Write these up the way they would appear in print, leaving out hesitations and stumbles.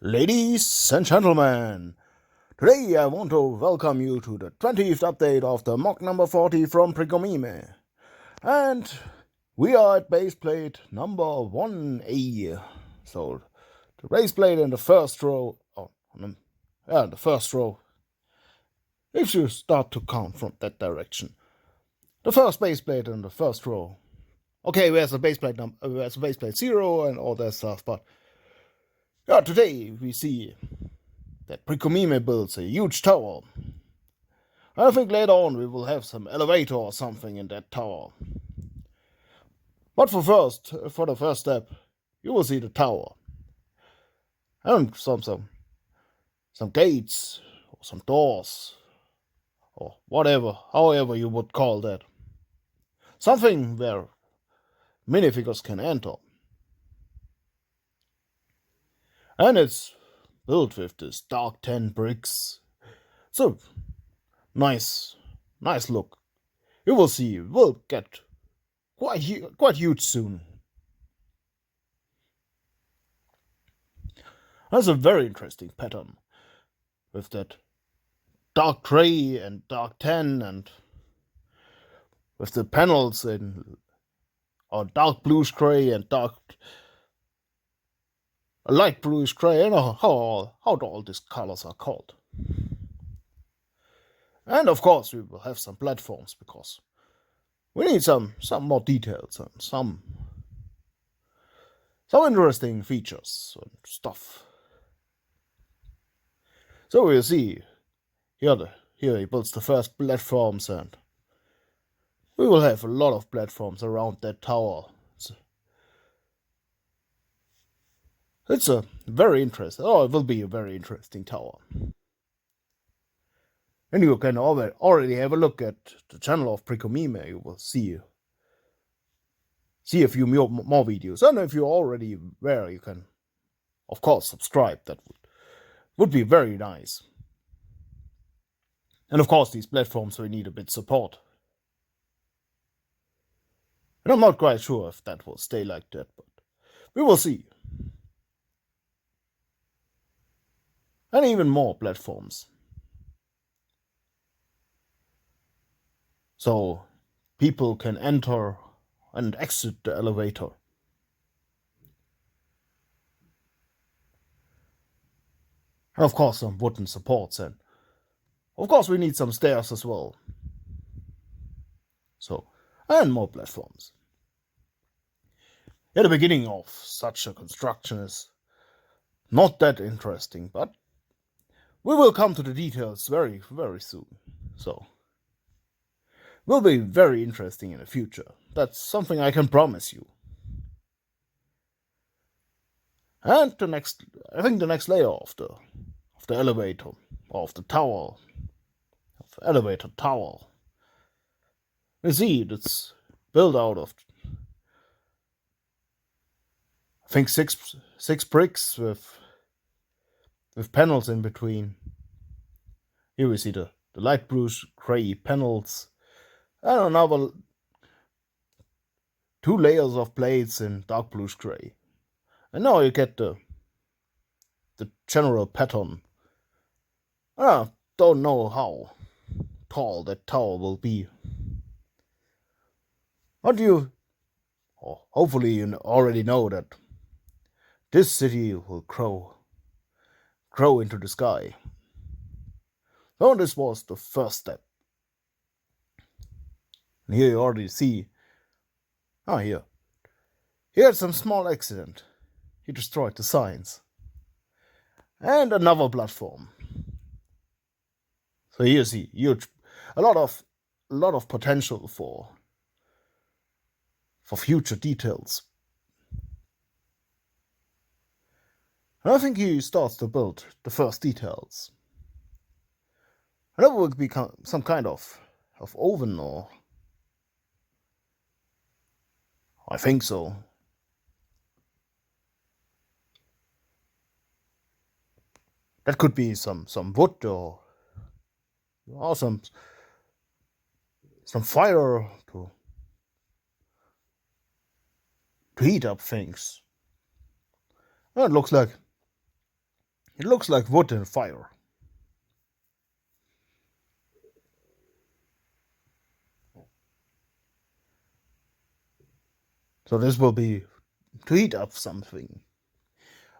Ladies and gentlemen, today I want to welcome you to the 20th update of the MOC number 40 from Pricomime. And we are at base plate number 1A. So the base plate in the first row, the first row, if you start to count from that direction. The first base plate in the first row. Okay, where's the base plate where's the base plate 0 and all that stuff, but yeah, today we see that Pricomime builds a huge tower. I think later on we will have some elevator or something in that tower. But for the first step, you will see the tower. And some gates, or some doors, or whatever, however you would call that. Something where minifigures can enter. And it's built with this dark tan bricks. So, nice look. You will see, we'll get quite huge soon. That's a very interesting pattern, with that dark gray and dark tan, and with the panels in dark bluish gray and light bluish gray. I don't know how all these colors are called. And of course we will have some platforms, because we need some more details and some interesting features and stuff. So we'll see. Here he builds the first platforms, and we will have a lot of platforms around that tower. It's a very interesting. It will be a very interesting tower. And you can already have a look at the channel of Pricomime. You will see a few more videos. And if you're already there, you can, of course, subscribe. That would be very nice. And of course, these platforms will need a bit support. And I'm not quite sure if that will stay like that, but we will see. And even more platforms. So people can enter and exit the elevator. And of course some wooden supports, and of course we need some stairs as well. So, and more platforms. At the beginning of such a construction is not that interesting, but we will come to the details very, very soon. So, will be very interesting in the future. That's something I can promise you. And the next layer of the elevator, or of the tower, of the elevator tower, you see it's built out of, I think, six bricks with panels in between. Here we see the light bluish gray panels, and another 2 layers of plates in dark bluish gray. And now you get the general pattern. I don't know how tall that tower will be. But hopefully you already know that this city will grow into the sky. So this was the first step. And here you already see, here he had some small accident. He destroyed the signs. And another platform. So here you see a lot of potential for future details. And I think he starts to build the first details. And that will become some kind of oven, or I think so. That could be some wood, or some fire to heat up things. And it looks like It looks like wood and fire. So this will be to heat up something.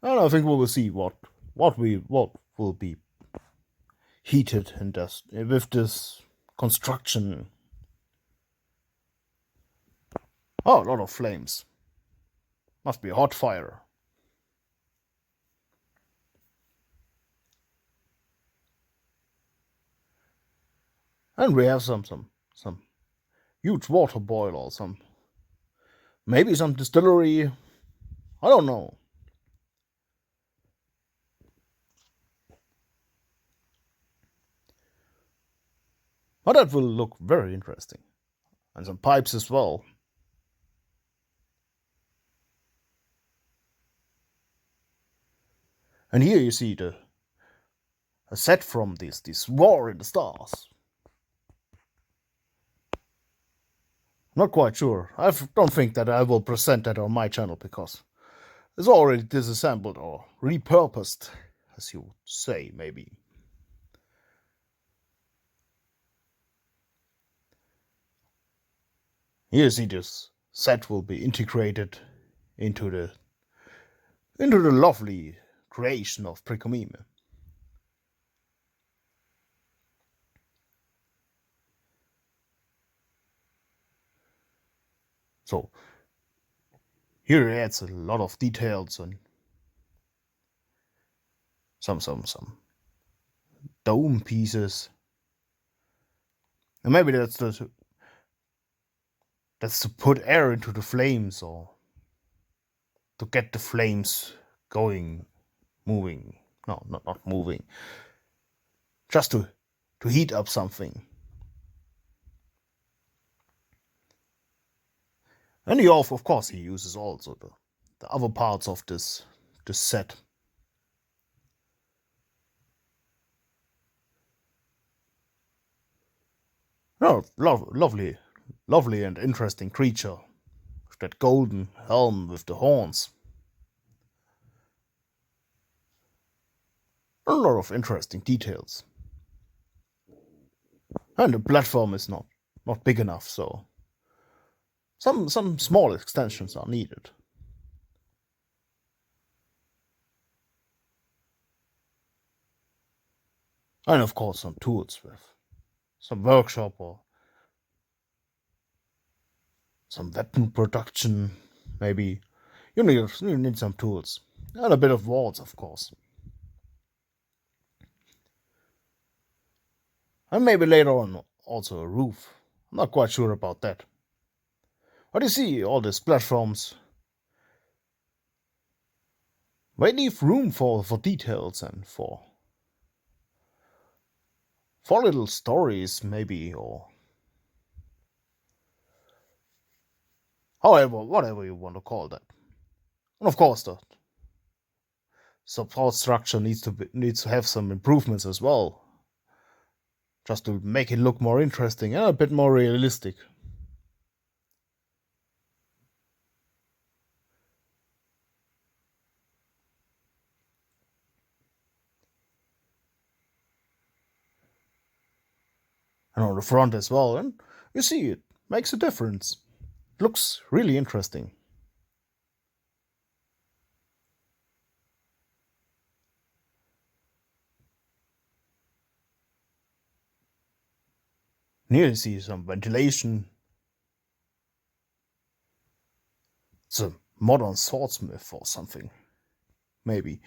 And I think we will see what will be heated in this with this construction. Oh, a lot of flames. Must be a hot fire. And we have some huge water boiler, maybe some distillery. I don't know. But that will look very interesting. And some pipes as well. And here you see a set from this War in the Stars. Not quite sure. I don't think that I will present that on my channel because it's already disassembled or repurposed, as you would say, maybe. Here you see this set will be integrated into the lovely creation of Precomime. So here it adds a lot of details and some dome pieces. And maybe that's to put air into the flames or to get the flames going, moving. No, not moving. Just to heat up something. And he of course he uses also the other parts of this set. Oh, lovely and interesting creature. With that golden helm with the horns. A lot of interesting details. And the platform is not big enough, so some small extensions are needed. And of course some tools with some workshop or some weapon production, maybe. You need some tools. And a bit of walls, of course. And maybe later on also a roof. I'm not quite sure about that. But you see all these platforms. They leave room for details and for little stories, maybe, or however, whatever you want to call that. And of course, the support structure needs to have some improvements as well, just to make it look more interesting and a bit more realistic. And on the front as well, and you see it makes a difference. It looks really interesting. And here you see some ventilation. It's a modern swordsmith or something, maybe.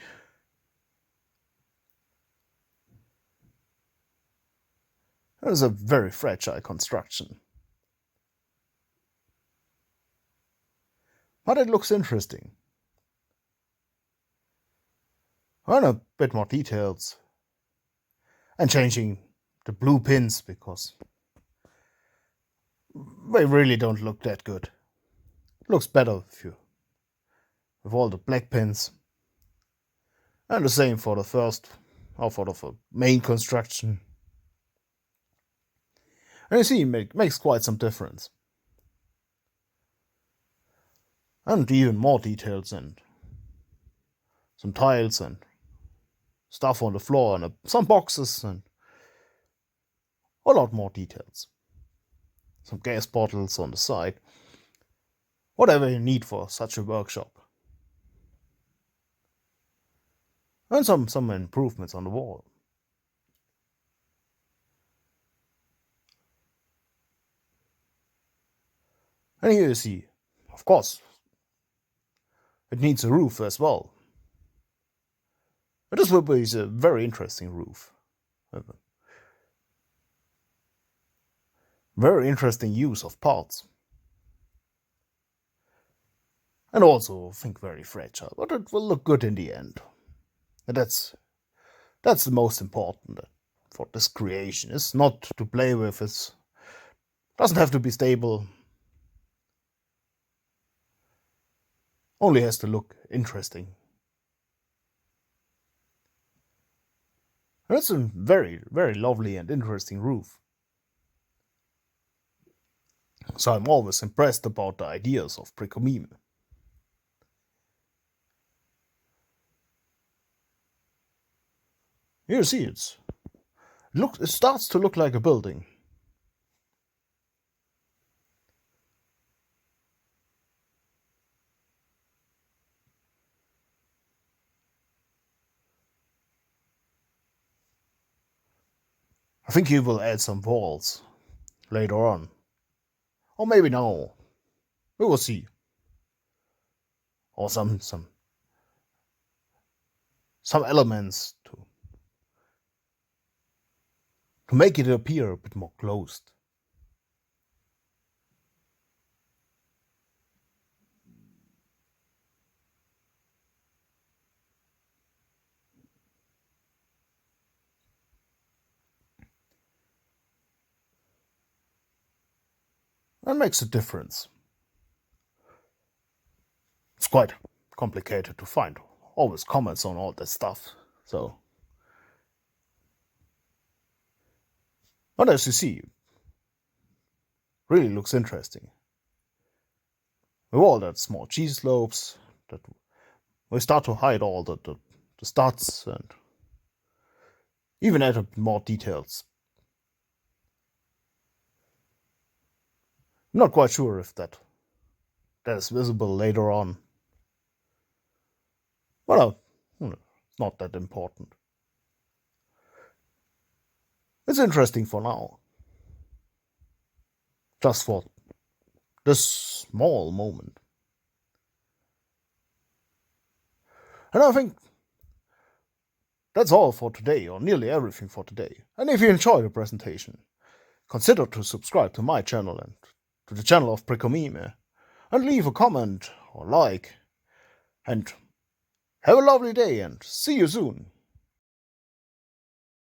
It is a very fragile construction. But it looks interesting. And a bit more details. And changing the blue pins because they really don't look that good. It looks better with all the black pins. And the same for the first, or for the main construction. And you see, it makes quite some difference. And even more details and some tiles and stuff on the floor and some boxes and a lot more details. Some gas bottles on the side. Whatever you need for such a workshop. And some improvements on the wall. And here you see, of course, it needs a roof as well. But this will be a very interesting roof. Very interesting use of parts. And also, I think, very fragile, but it will look good in the end. And that's the most important for this creation. It's not to play with, it doesn't have to be stable. Only has to look interesting. And it's a very, very lovely and interesting roof. So I'm always impressed about the ideas of Precomime. Here you see it starts to look like a building. I think he will add some walls later on. Or maybe now. We will see. Or some elements to make it appear a bit more closed. That makes a difference. It's quite complicated to find always comments on all this stuff, so. But as you see, really looks interesting. With all that small cheese slopes, that we start to hide all the studs and even add more details. I'm not quite sure if that is visible later on. Well, it's not that important. It's interesting for now. Just for this small moment. And I think that's all for today, or nearly everything for today. And if you enjoyed the presentation, consider to subscribe to my channel and to the channel of Precomime, and leave a comment or like. And have a lovely day and see you soon.